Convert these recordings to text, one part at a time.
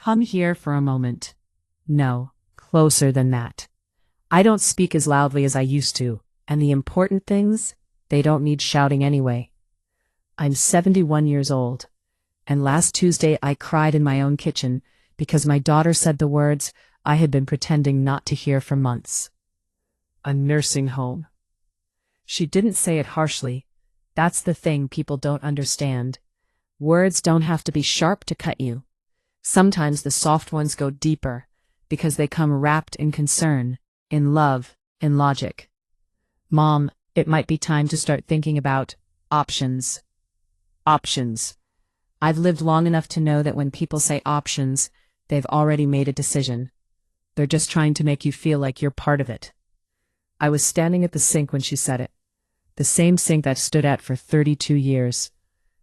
Come here for a moment. No, closer than that. I don't speak as loudly as I used to, and the important things, they don't need shouting anyway. I'm 71 years old, and last Tuesday I cried in my own kitchen because my daughter said the words I had been pretending not to hear for months. A nursing home. She didn't say it harshly. That's the thing people don't understand. Words don't have to be sharp to cut you. Sometimes the soft ones go deeper, because they come wrapped in concern, in love, in logic. Mom, it might be time to start thinking about options. Options. I've lived long enough to know that when people say options, they've already made a decision. They're just trying to make you feel like you're part of it. I was standing at the sink when she said it. The same sink I've stood at for 32 years.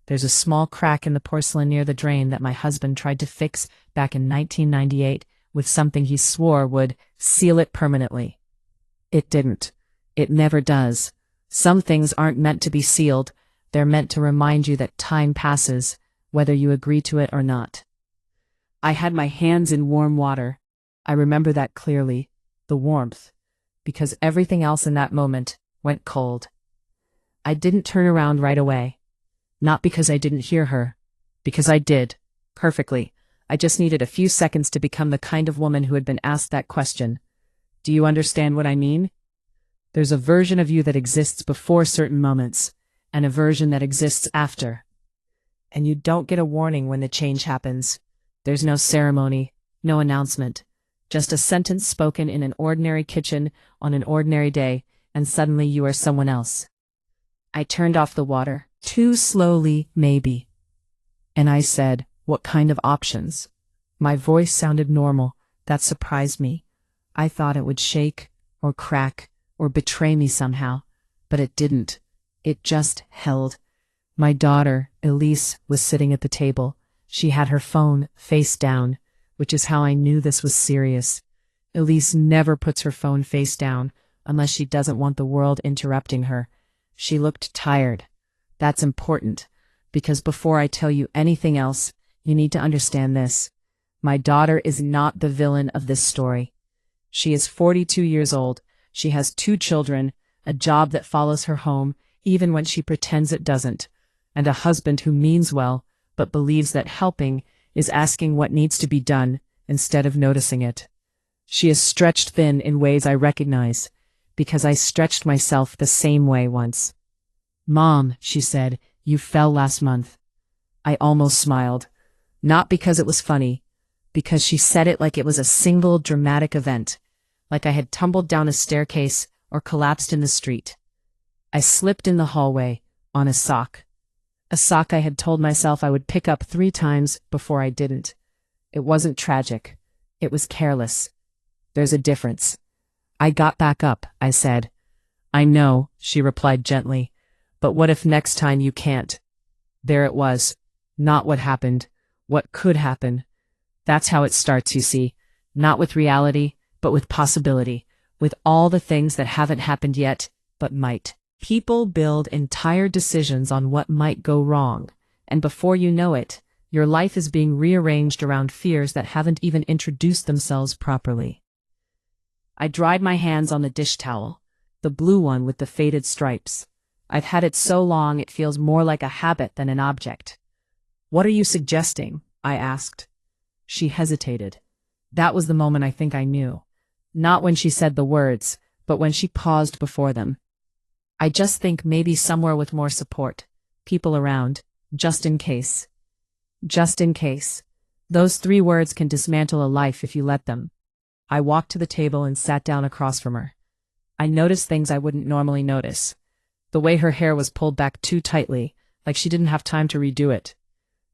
There's a small crack in the porcelain near the drain that my husband tried to fix back in 1998 with something he swore would seal it permanently. It didn't. It never does. Some things aren't meant to be sealed. They're meant to remind you that time passes, whether you agree to it or not. I had my hands in warm water. I remember that clearly, the warmth, because everything else in that moment went cold. I didn't turn around right away. Not because I didn't hear her, because I did, perfectly. I just needed a few seconds to become the kind of woman who had been asked that question. Do you understand what I mean? There's a version of you that exists before certain moments, and a version that exists after. And you don't get a warning when the change happens. There's no ceremony, no announcement, just a sentence spoken in an ordinary kitchen on an ordinary day, and suddenly you are someone else. I turned off the water, too slowly, maybe. And I said, what kind of options? My voice sounded normal. That surprised me. I thought it would shake, or crack, or betray me somehow, but it didn't. It just held. My daughter, Elise, was sitting at the table. She had her phone face down, which is how I knew this was serious. Elise never puts her phone face down unless she doesn't want the world interrupting her. She looked tired. That's important, because before I tell you anything else, you need to understand this. My daughter is not the villain of this story. She is 42 years old. She has 2 children, a job that follows her home, even when she pretends it doesn't, and a husband who means well, but believes that helping is asking what needs to be done instead of noticing it. She is stretched thin in ways I recognize, because I stretched myself the same way once. Mom, she said, you fell last month. I almost smiled. Not because it was funny, because she said it like it was a single dramatic event, like I had tumbled down a staircase or collapsed in the street. I slipped in the hallway, on a sock. A sock I had told myself I would pick up 3 times before I didn't. It wasn't tragic. It was careless. There's a difference. I got back up, I said. I know, she replied gently, but what if next time you can't? There it was. Not what happened. What could happen. That's how it starts, you see. Not with reality, but with possibility. With all the things that haven't happened yet, but might. People build entire decisions on what might go wrong, and before you know it, your life is being rearranged around fears that haven't even introduced themselves properly. I dried my hands on the dish towel, the blue one with the faded stripes. I've had it so long it feels more like a habit than an object. What are you suggesting? I asked. She hesitated. That was the moment I think I knew. Not when she said the words, but when she paused before them. I just think maybe somewhere with more support. People around. Just in case. Just in case. Those 3 words can dismantle a life if you let them. I walked to the table and sat down across from her. I noticed things I wouldn't normally notice. The way her hair was pulled back too tightly, like she didn't have time to redo it.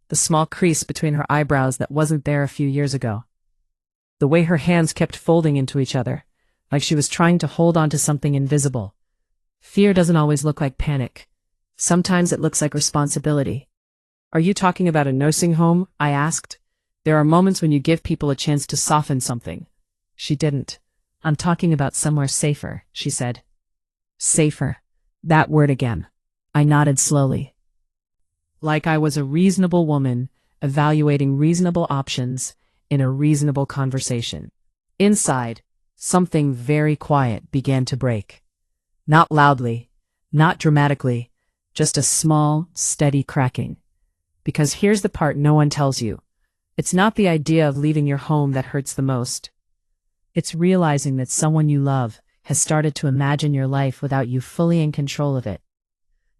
The small crease between her eyebrows that wasn't there a few years ago. The way her hands kept folding into each other, like she was trying to hold on to something invisible. Fear doesn't always look like panic. Sometimes it looks like responsibility. Are you talking about a nursing home? I asked. There are moments when you give people a chance to soften something. She didn't. I'm talking about somewhere safer, she said. Safer. That word again. I nodded slowly. Like I was a reasonable woman, evaluating reasonable options, in a reasonable conversation. Inside, something very quiet began to break. Not loudly, not dramatically, just a small, steady cracking. Because here's the part no one tells you. It's not the idea of leaving your home that hurts the most. It's realizing that someone you love has started to imagine your life without you fully in control of it.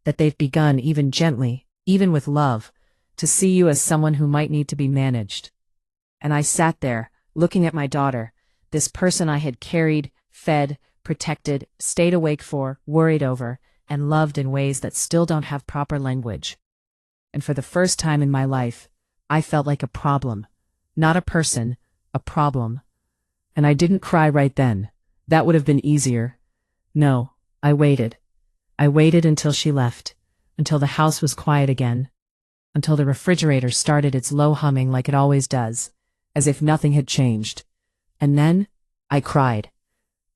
That they've begun, even gently, even with love, to see you as someone who might need to be managed. And I sat there, looking at my daughter, this person I had carried, fed, protected, stayed awake for, worried over, and loved in ways that still don't have proper language. And for the first time in my life, I felt like a problem. Not a person, a problem. And I didn't cry right then. That would have been easier. No, I waited. I waited until she left, until the house was quiet again, until the refrigerator started its low humming like it always does, as if nothing had changed. And then, I cried.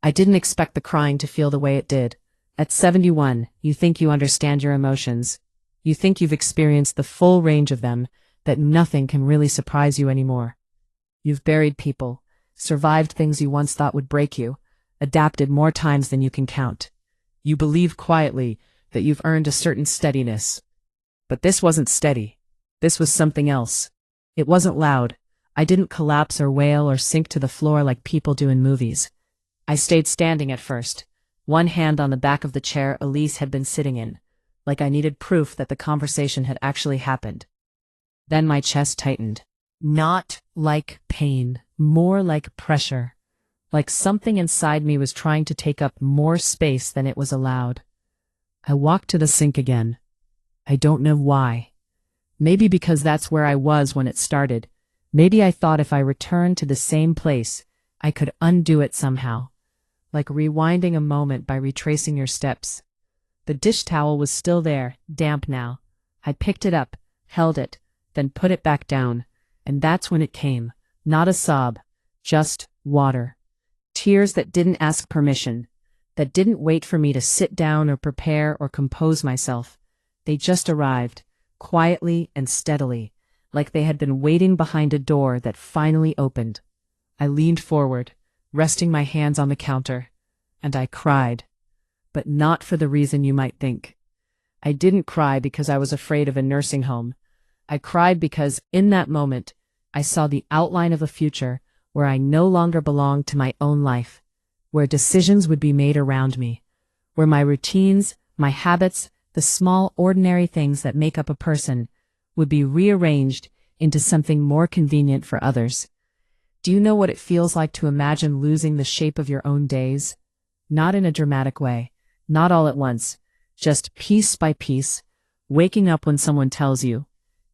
I didn't expect the crying to feel the way it did. At 71, you think you understand your emotions. You think you've experienced the full range of them, that nothing can really surprise you anymore. You've buried people, survived things you once thought would break you, adapted more times than you can count. You believe quietly that you've earned a certain steadiness. But this wasn't steady. This was something else. It wasn't loud. I didn't collapse or wail or sink to the floor like people do in movies. I stayed standing at first, one hand on the back of the chair Elise had been sitting in, like I needed proof that the conversation had actually happened. Then my chest tightened. Not like pain, more like pressure. Like something inside me was trying to take up more space than it was allowed. I walked to the sink again. I don't know why. Maybe because that's where I was when it started. Maybe I thought if I returned to the same place, I could undo it somehow. Like rewinding a moment by retracing your steps. The dish towel was still there, damp now. I picked it up, held it, then put it back down. And that's when it came. Not a sob, just water. Tears that didn't ask permission, that didn't wait for me to sit down or prepare or compose myself. They just arrived, quietly and steadily, like they had been waiting behind a door that finally opened. I leaned forward, resting my hands on the counter, and I cried. But not for the reason you might think. I didn't cry because I was afraid of a nursing home. I cried because, in that moment, I saw the outline of a future where I no longer belonged to my own life, where decisions would be made around me, where my routines, my habits, the small ordinary things that make up a person, would be rearranged into something more convenient for others. Do you know what it feels like to imagine losing the shape of your own days? Not in a dramatic way, not all at once, just piece by piece, waking up when someone tells you,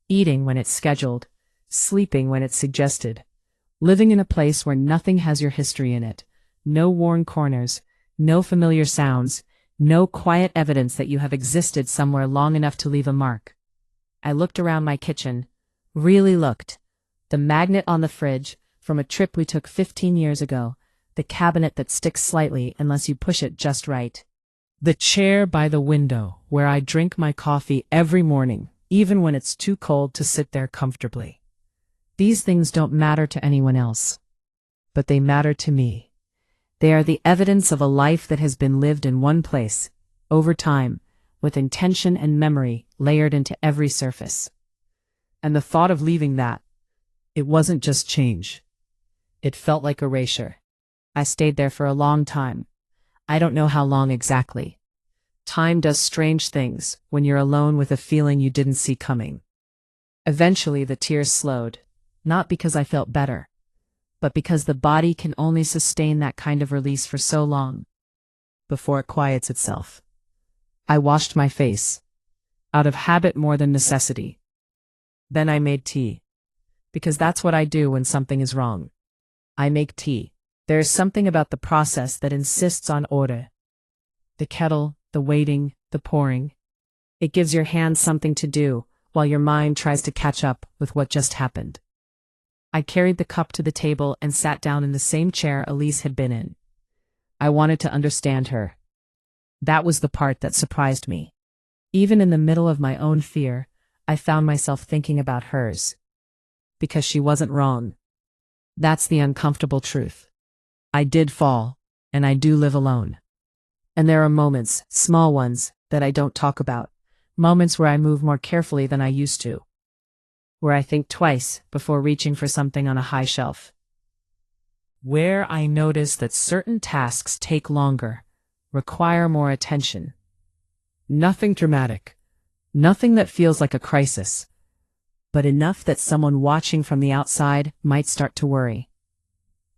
eating when it's scheduled, sleeping when it's suggested, living in a place where nothing has your history in it, no worn corners, no familiar sounds, no quiet evidence that you have existed somewhere long enough to leave a mark. I looked around my kitchen, really looked. The magnet on the fridge, from a trip we took 15 years ago, the cabinet that sticks slightly unless you push it just right. The chair by the window, where I drink my coffee every morning, even when it's too cold to sit there comfortably. These things don't matter to anyone else. But they matter to me. They are the evidence of a life that has been lived in one place, over time, with intention and memory layered into every surface. And the thought of leaving that, it wasn't just change. It felt like erasure. I stayed there for a long time. I don't know how long exactly. Time does strange things when you're alone with a feeling you didn't see coming. Eventually the tears slowed, not because I felt better, but because the body can only sustain that kind of release for so long, before it quiets itself. I washed my face, out of habit more than necessity. Then I made tea, because that's what I do when something is wrong. I make tea. There is something about the process that insists on order. The kettle, the waiting, the pouring. It gives your hands something to do, while your mind tries to catch up with what just happened. I carried the cup to the table and sat down in the same chair Elise had been in. I wanted to understand her. That was the part that surprised me. Even in the middle of my own fear, I found myself thinking about hers. Because she wasn't wrong. That's the uncomfortable truth. I did fall, and I do live alone. And there are moments, small ones, that I don't talk about. Moments where I move more carefully than I used to. Where I think twice before reaching for something on a high shelf. Where I notice that certain tasks take longer, require more attention. Nothing dramatic. Nothing that feels like a crisis. But enough that someone watching from the outside might start to worry.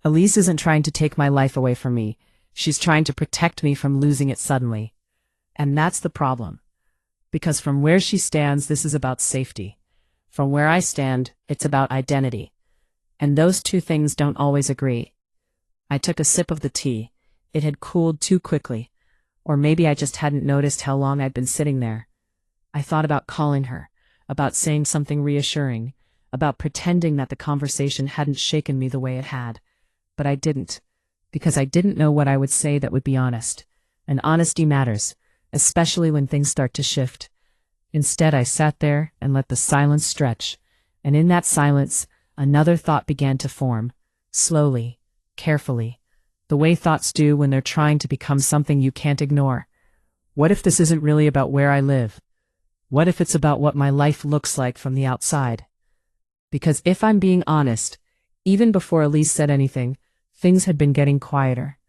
Elise isn't trying to take my life away from me. She's trying to protect me from losing it suddenly. And that's the problem. Because from where she stands, this is about safety. From where I stand, it's about identity. And those two things don't always agree. I took a sip of the tea. It had cooled too quickly. Or maybe I just hadn't noticed how long I'd been sitting there. I thought about calling her, about saying something reassuring, about pretending that the conversation hadn't shaken me the way it had. But I didn't, because I didn't know what I would say that would be honest. And honesty matters, especially when things start to shift. Instead, I sat there and let the silence stretch. And in that silence, another thought began to form, slowly, carefully, the way thoughts do when they're trying to become something you can't ignore. What if this isn't really about where I live? What if it's about what my life looks like from the outside? Because if I'm being honest, even before Elise said anything, things had been getting quieter.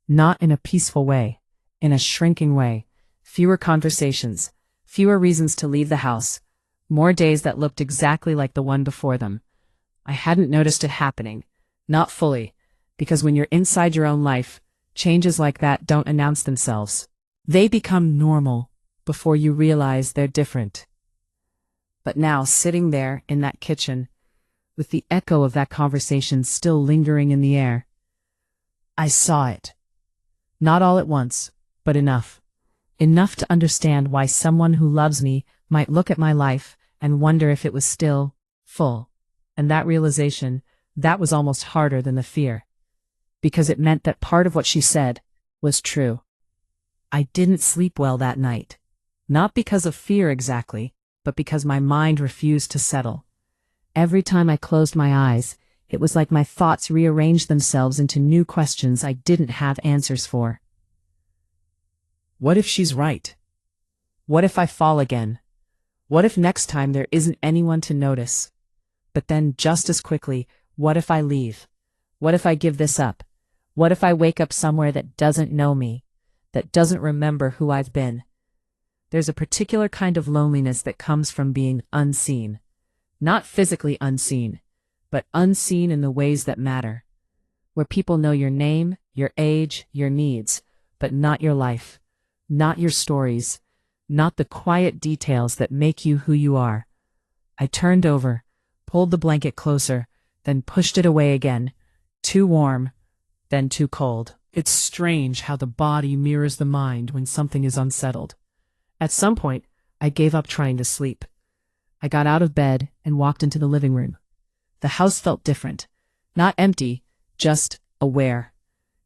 Not in a peaceful way, in a shrinking way. Fewer conversations, fewer reasons to leave the house, more days that looked exactly like the one before them. I hadn't noticed it happening, not fully, because when you're inside your own life, changes like that don't announce themselves. They become normal before you realize they're different. But now, sitting there in that kitchen, with the echo of that conversation still lingering in the air, I saw it. Not all at once, but enough. Enough to understand why someone who loves me might look at my life and wonder if it was still full. And that realization, that was almost harder than the fear. Because it meant that part of what she said was true. I didn't sleep well that night. Not because of fear exactly, but because my mind refused to settle. Every time I closed my eyes, it was like my thoughts rearranged themselves into new questions I didn't have answers for. What if she's right? What if I fall again? What if next time there isn't anyone to notice? But then, just as quickly, what if I leave? What if I give this up? What if I wake up somewhere that doesn't know me, that doesn't remember who I've been? There's a particular kind of loneliness that comes from being unseen. Not physically unseen, but unseen in the ways that matter. Where people know your name, your age, your needs, but not your life, not your stories, not the quiet details that make you who you are. I turned over, pulled the blanket closer, then pushed it away again. Too warm, then too cold. It's strange how the body mirrors the mind when something is unsettled. At some point, I gave up trying to sleep. I got out of bed and walked into the living room. The house felt different. Not empty, just aware.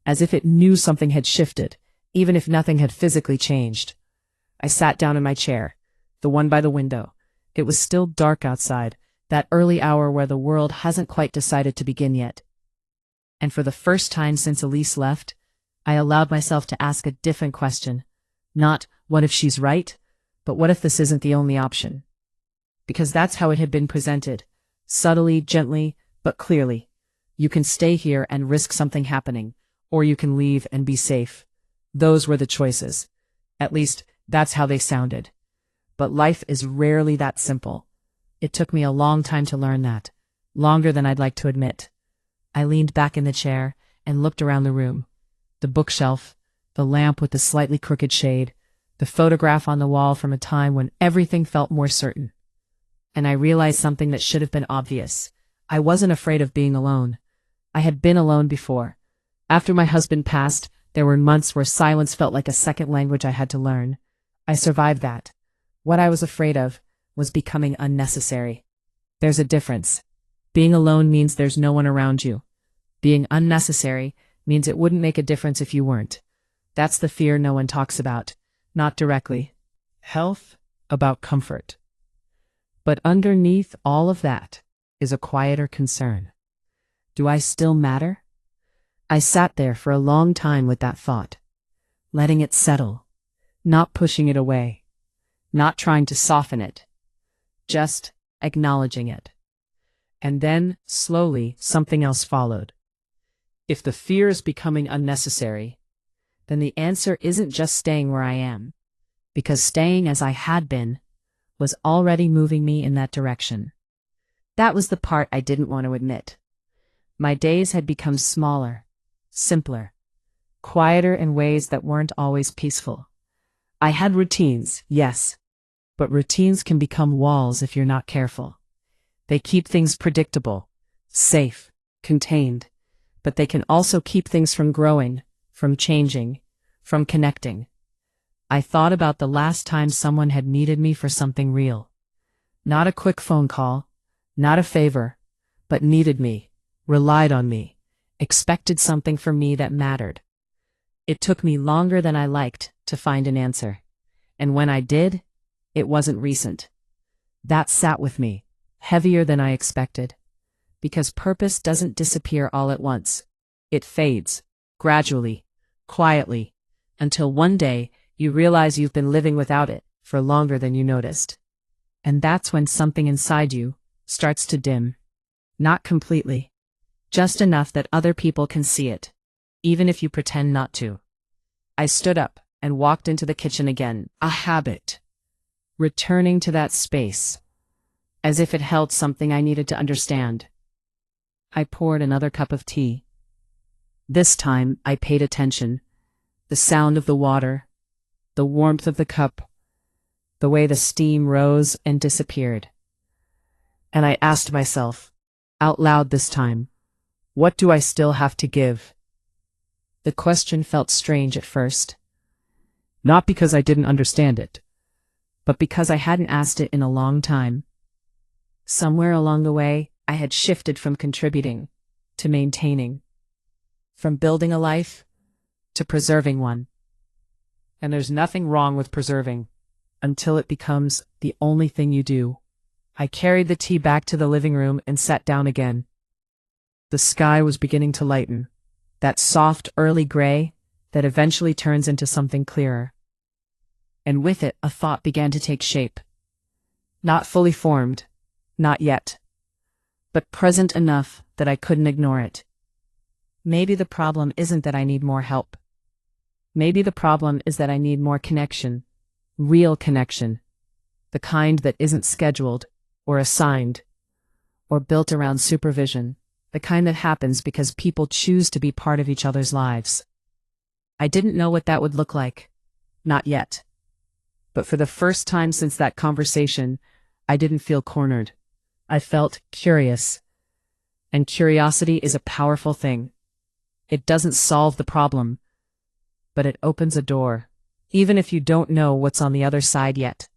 As if it knew something had shifted, even if nothing had physically changed. I sat down in my chair, the one by the window. It was still dark outside, that early hour where the world hasn't quite decided to begin yet. And for the first time since Elise left, I allowed myself to ask a different question. Not, what if she's right? But what if this isn't the only option? Because that's how it had been presented. Subtly, gently, but clearly. You can stay here and risk something happening, or you can leave and be safe. Those were the choices. At least, that's how they sounded. But life is rarely that simple. It took me a long time to learn that. Longer than I'd like to admit. I leaned back in the chair and looked around the room. The bookshelf, the lamp with the slightly crooked shade, the photograph on the wall from a time when everything felt more certain. And I realized something that should have been obvious. I wasn't afraid of being alone. I had been alone before. After my husband passed, there were months where silence felt like a second language I had to learn. I survived that. What I was afraid of was becoming unnecessary. There's a difference. Being alone means there's no one around you. Being unnecessary means it wouldn't make a difference if you weren't. That's the fear no one talks about. Not directly. Health, about comfort. But underneath all of that is a quieter concern. Do I still matter? I sat there for a long time with that thought, letting it settle, not pushing it away, not trying to soften it, just acknowledging it. And then, slowly, something else followed. If the fear is becoming unnecessary, then the answer isn't just staying where I am, because staying as I had been was already moving me in that direction. That was the part I didn't want to admit. My days had become smaller, simpler, quieter in ways that weren't always peaceful. I had routines, yes, but routines can become walls if you're not careful. They keep things predictable, safe, contained, but they can also keep things from growing, from changing, from connecting. I thought about the last time someone had needed me for something real. Not a quick phone call, not a favor, but needed me, relied on me, expected something from me that mattered. It took me longer than I liked to find an answer. And when I did, it wasn't recent. That sat with me, heavier than I expected. Because purpose doesn't disappear all at once. It fades, gradually, quietly, until one day you realize you've been living without it for longer than you noticed. And that's when something inside you starts to dim. Not completely, just enough that other people can see it, even if you pretend not to. I stood up and walked into the kitchen again, a habit, returning to that space, as if it held something I needed to understand. I poured another cup of tea. This time I paid attention. The sound of the water, the warmth of the cup, the way the steam rose and disappeared. And I asked myself, out loud this time, what do I still have to give? The question felt strange at first. Not because I didn't understand it, but because I hadn't asked it in a long time. Somewhere along the way, I had shifted from contributing to maintaining, from building a life to preserving one. And there's nothing wrong with preserving until it becomes the only thing you do. I carried the tea back to the living room and sat down again. The sky was beginning to lighten, that soft early gray that eventually turns into something clearer. And with it, a thought began to take shape. Not fully formed, not yet, but present enough that I couldn't ignore it. Maybe the problem isn't that I need more help. Maybe the problem is that I need more connection, real connection, the kind that isn't scheduled or assigned or built around supervision, the kind that happens because people choose to be part of each other's lives. I didn't know what that would look like, not yet. But for the first time since that conversation, I didn't feel cornered. I felt curious. And curiosity is a powerful thing. It doesn't solve the problem, but it opens a door, even if you don't know what's on the other side yet.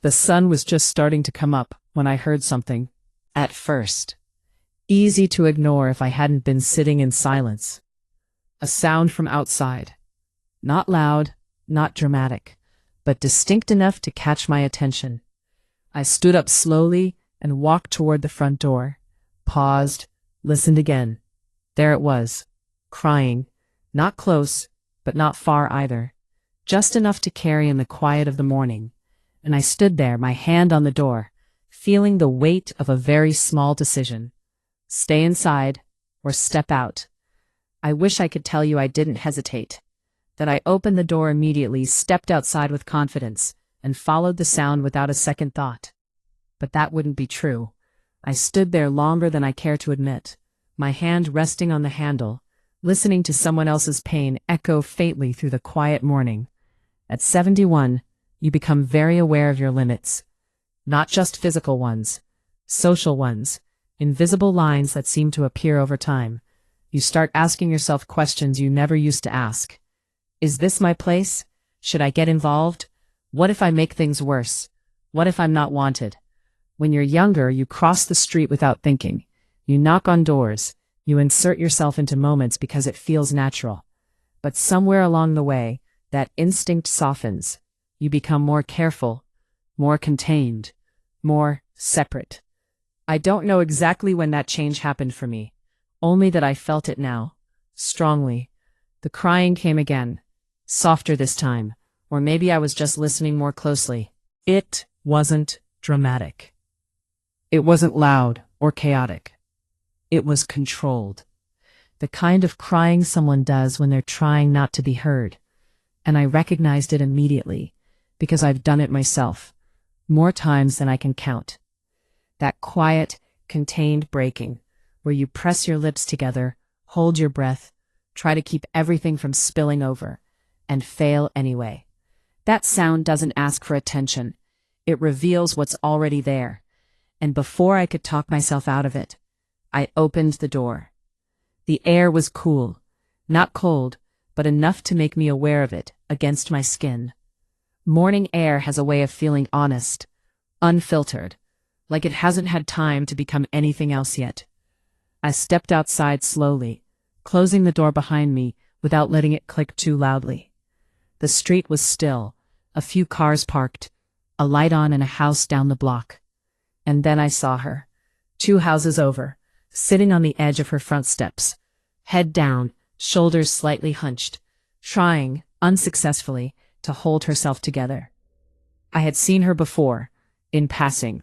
The sun was just starting to come up when I heard something. At first, easy to ignore if I hadn't been sitting in silence. A sound from outside. Not loud, not dramatic, but distinct enough to catch my attention. I stood up slowly and walked toward the front door, paused, listened again. There it was, crying, not close, but not far either, just enough to carry in the quiet of the morning. And I stood there, my hand on the door, feeling the weight of a very small decision. Stay inside or step out. I wish I could tell you I didn't hesitate, that I opened the door immediately, stepped outside with confidence, and followed the sound without a second thought. But that wouldn't be true. I stood there longer than I care to admit, my hand resting on the handle, listening to someone else's pain echo faintly through the quiet morning. At 71, you become very aware of your limits. Not just physical ones, social ones, invisible lines that seem to appear over time. You start asking yourself questions you never used to ask. Is this my place? Should I get involved? What if I make things worse? What if I'm not wanted? When you're younger, you cross the street without thinking. You knock on doors. You insert yourself into moments because it feels natural. But somewhere along the way, that instinct softens. You become more careful, more contained, more separate. I don't know exactly when that change happened for me. only that I felt it now, strongly. The crying came again, softer this time, or maybe I was just listening more closely. It wasn't dramatic. It wasn't loud or chaotic. It was controlled. The kind of crying someone does when they're trying not to be heard. And I recognized it immediately, because I've done it myself, more times than I can count. That quiet, contained breaking, where you press your lips together, hold your breath, try to keep everything from spilling over, and fail anyway. That sound doesn't ask for attention. It reveals what's already there. And before I could talk myself out of it, I opened the door. The air was cool, not cold, but enough to make me aware of it against my skin. Morning air has a way of feeling honest, unfiltered, like it hasn't had time to become anything else yet. I stepped outside slowly, closing the door behind me without letting it click too loudly. The street was still, a few cars parked, a light on in a house down the block. And then I saw her, 2 houses over, sitting on the edge of her front steps, head down, shoulders slightly hunched, trying, unsuccessfully, to hold herself together. I had seen her before, in passing,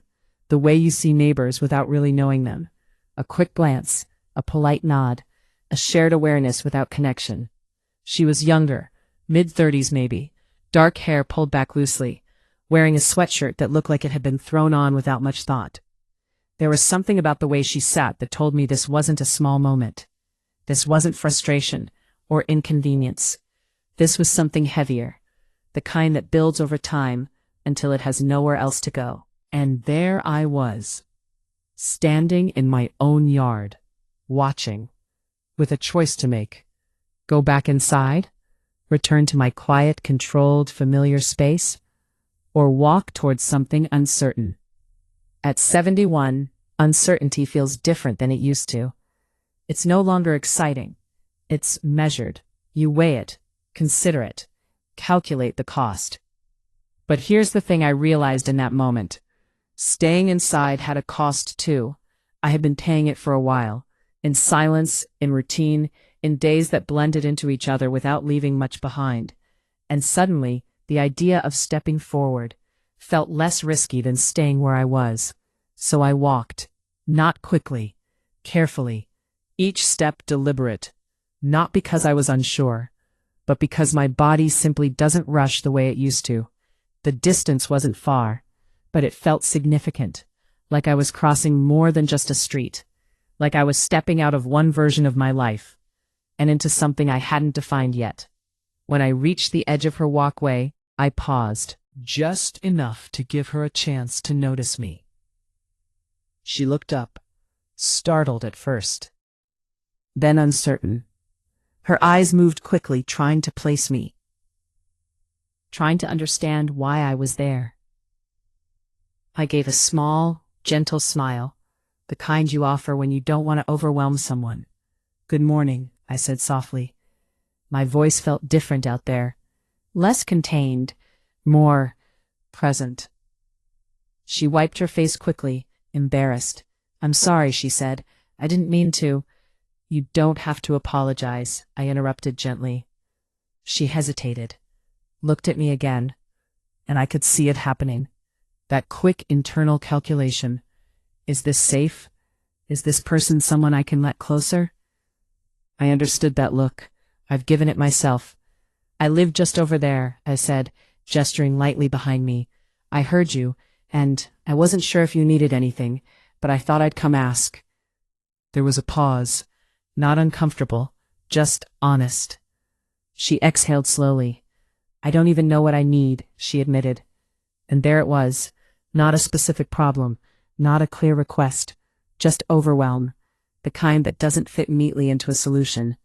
the way you see neighbors without really knowing them. A quick glance, a polite nod, a shared awareness without connection. She was younger, mid-30s maybe, dark hair pulled back loosely, wearing a sweatshirt that looked like it had been thrown on without much thought. There was something about the way she sat that told me this wasn't a small moment. This wasn't frustration or inconvenience. This was something heavier, the kind that builds over time until it has nowhere else to go. And there I was, standing in my own yard, watching, with a choice to make. Go back inside, return to my quiet, controlled, familiar space, or walk towards something uncertain. At 71, uncertainty feels different than it used to. It's no longer exciting. It's measured. You weigh it, consider it, calculate the cost. But here's the thing I realized in that moment. Staying inside had a cost too. I had been paying it for a while, in silence, in routine, in days that blended into each other without leaving much behind. And suddenly, the idea of stepping forward felt less risky than staying where I was. So I walked, not quickly, carefully, each step deliberate, not because I was unsure, but because my body simply doesn't rush the way it used to. The distance wasn't far, but it felt significant, like I was crossing more than just a street, like I was stepping out of one version of my life and into something I hadn't defined yet. When I reached the edge of her walkway, I paused, just enough to give her a chance to notice me. She looked up, startled at first, then uncertain. Her eyes moved quickly, trying to place me, trying to understand why I was there. I gave a small, gentle smile, the kind you offer when you don't want to overwhelm someone. "Good morning," I said softly. My voice felt different out there, less contained, more present. She wiped her face quickly, embarrassed. "I'm sorry," she said. "I didn't mean to." "You don't have to apologize," I interrupted gently. She hesitated, looked at me again, and I could see it happening. That quick internal calculation. Is this safe? Is this person someone I can let closer? I understood that look. I've given it myself. "I live just over there," I said, gesturing lightly behind me. "I heard you, and I wasn't sure if you needed anything, but I thought I'd come ask." There was a pause, not uncomfortable, just honest. She exhaled slowly. "I don't even know what I need," she admitted. And there it was, not a specific problem, not a clear request, just overwhelm, the kind that doesn't fit neatly into a solution.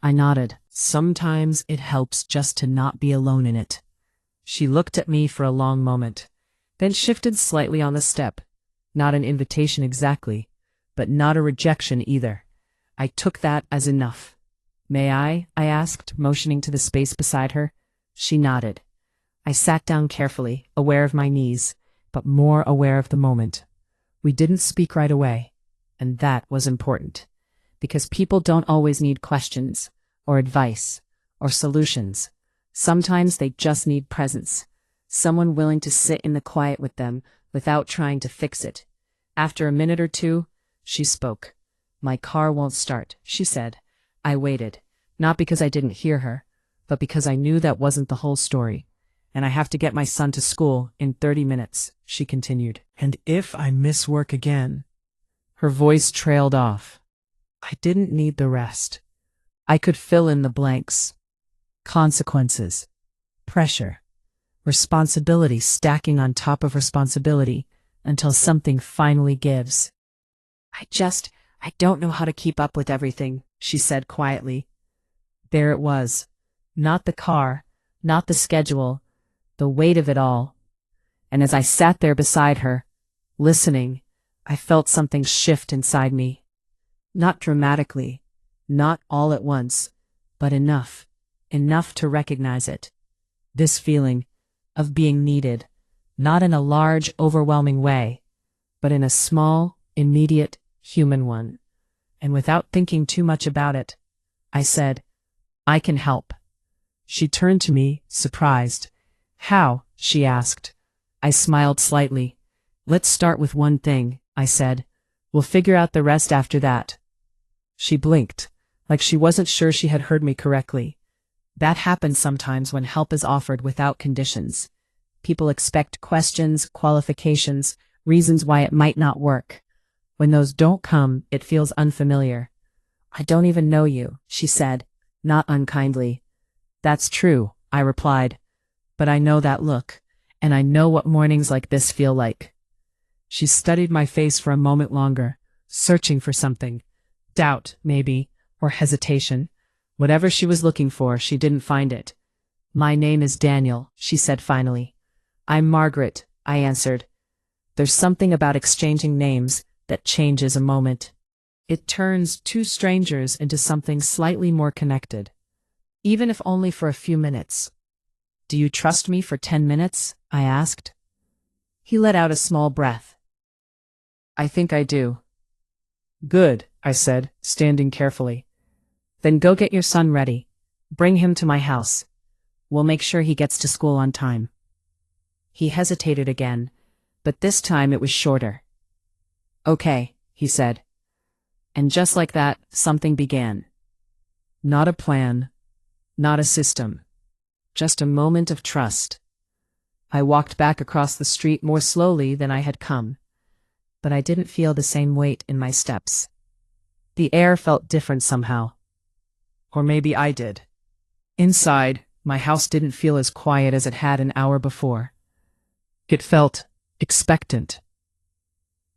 I nodded. Sometimes it helps just to not be alone in it. She looked at me for a long moment, then shifted slightly on the step. Not an invitation exactly, but not a rejection either. I took that as enough. "May I?" I asked, motioning to the space beside her. She nodded. I sat down carefully, aware of my knees, but more aware of the moment. We didn't speak right away, and that was important. because people don't always need questions, or advice, or solutions. Sometimes they just need presence. Someone willing to sit in the quiet with them without trying to fix it. After a minute or two, she spoke. "My car won't start," she said. I waited, not because I didn't hear her, but because I knew that wasn't the whole story. "And I have to get my son to school in 30 minutes, she continued. "And if I miss work again—" Her voice trailed off. I didn't need the rest. I could fill in the blanks. Consequences. Pressure. Responsibility stacking on top of responsibility until something finally gives. I don't know how to keep up with everything," she said quietly. There it was. Not the car, not the schedule, the weight of it all. And as I sat there beside her, listening, I felt something shift inside me. Not dramatically, not all at once, but enough to recognize it. This feeling of being needed, not in a large, overwhelming way, but in a small, immediate, human one. And without thinking too much about it, I said, "I can help." She turned to me, surprised. "How?" she asked. I smiled slightly. "Let's start with one thing," I said. "We'll figure out the rest after that." She blinked, like she wasn't sure she had heard me correctly. That happens sometimes when help is offered without conditions. People expect questions, qualifications, reasons why it might not work. When those don't come, it feels unfamiliar. "I don't even know you," she said, not unkindly. "That's true," I replied. "But I know that look, and I know what mornings like this feel like." She studied my face for a moment longer, searching for something. Doubt, maybe, or hesitation. Whatever she was looking for, she didn't find it. "My name is Daniel," she said finally. "I'm Margaret," I answered. There's something about exchanging names that changes a moment. It turns two strangers into something slightly more connected, even if only for a few minutes. "Do you trust me for 10 minutes?" I asked. He let out a small breath. "I think I do." "Good," I said, standing carefully. "Then go get your son ready. Bring him to my house. We'll make sure he gets to school on time." He hesitated again, but this time it was shorter. "Okay," he said. And just like that, something began. Not a plan, not a system, just a moment of trust. I walked back across the street more slowly than I had come, but I didn't feel the same weight in my steps. The air felt different somehow. Or maybe I did. Inside, my house didn't feel as quiet as it had an hour before. It felt expectant.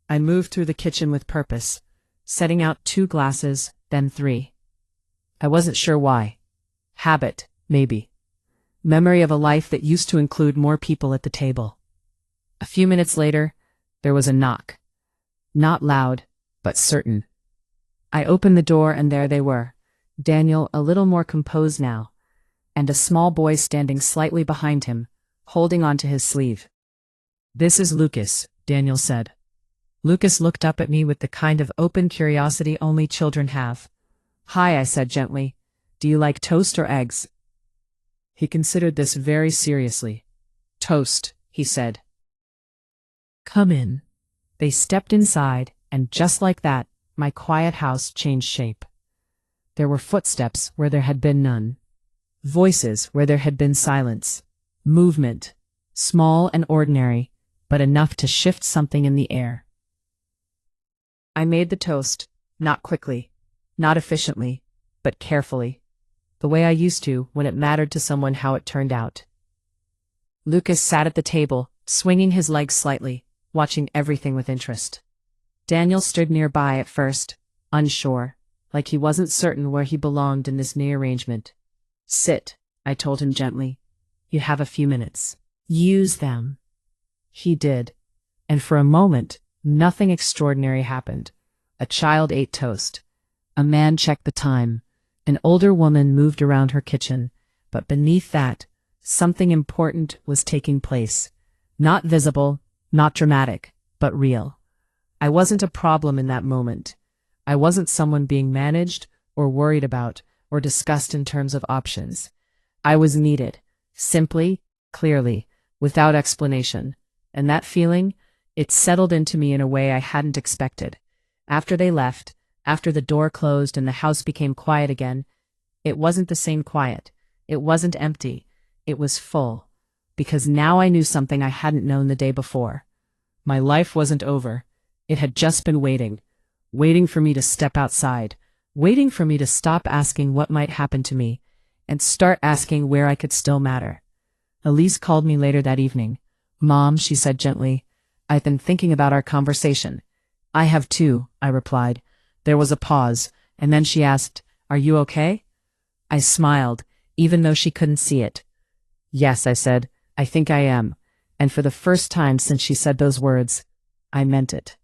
I moved through the kitchen with purpose, setting out 2 glasses, then 3. I wasn't sure why. Habit, maybe. Memory of a life that used to include more people at the table. A few minutes later, there was a knock. Not loud, but certain. I opened the door and there they were, Daniel a little more composed now, and a small boy standing slightly behind him, holding onto his sleeve. "This is Lucas," Daniel said. Lucas looked up at me with the kind of open curiosity only children have. "Hi," I said gently. "Do you like toast or eggs?" He considered this very seriously. "Toast," he said. "Come in." They stepped inside, and just like that, my quiet house changed shape. There were footsteps where there had been none. Voices where there had been silence. Movement, small and ordinary, but enough to shift something in the air. I made the toast, not quickly, not efficiently, but carefully, the way I used to when it mattered to someone how it turned out. Lucas sat at the table, swinging his legs slightly, watching everything with interest. Daniel stood nearby at first, unsure, like he wasn't certain where he belonged in this new arrangement. "Sit," I told him gently. "You have a few minutes. Use them." He did, and for a moment, nothing extraordinary happened. A child ate toast. A man checked the time. An older woman moved around her kitchen, but beneath that, something important was taking place. Not visible, not dramatic, but real. I wasn't a problem in that moment. I wasn't someone being managed or worried about or discussed in terms of options. I was needed, simply, clearly, without explanation. And that feeling, it settled into me in a way I hadn't expected. After they left, after the door closed and the house became quiet again, it wasn't the same quiet. It wasn't empty. It was full. Because now I knew something I hadn't known the day before. My life wasn't over. It had just been waiting. Waiting for me to step outside. Waiting for me to stop asking what might happen to me and start asking where I could still matter. Elise called me later that evening. "Mom," she said gently, "I've been thinking about our conversation." "I have too," I replied. There was a pause, and then she asked, "Are you okay?" I smiled, even though she couldn't see it. "Yes," I said, "I think I am." And for the first time since she said those words, I meant it.